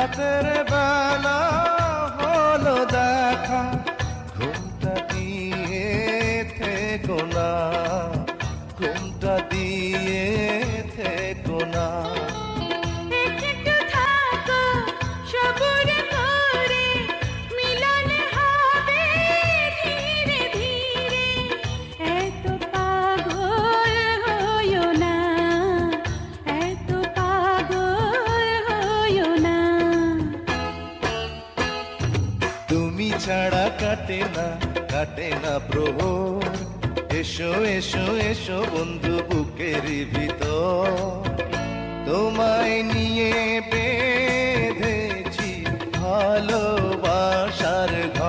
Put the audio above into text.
রাতের বেলা হলো দেখা, ঘুমটা দিয়ে থেকো না, ঘুমটা দিয়ে থেকো না। একটু থাকো সবুর করে, মিলন হবে ধীরে ধীরে। এত পাগল হইও না, এত পাগল হইও না। তুমি ছাড়া কাটে না প্রহর, এসো এসো এসো বন্ধু বুকের ভিতর। তোমায় নিয়ে বেঁধেছি ভালোবাসার ঘর।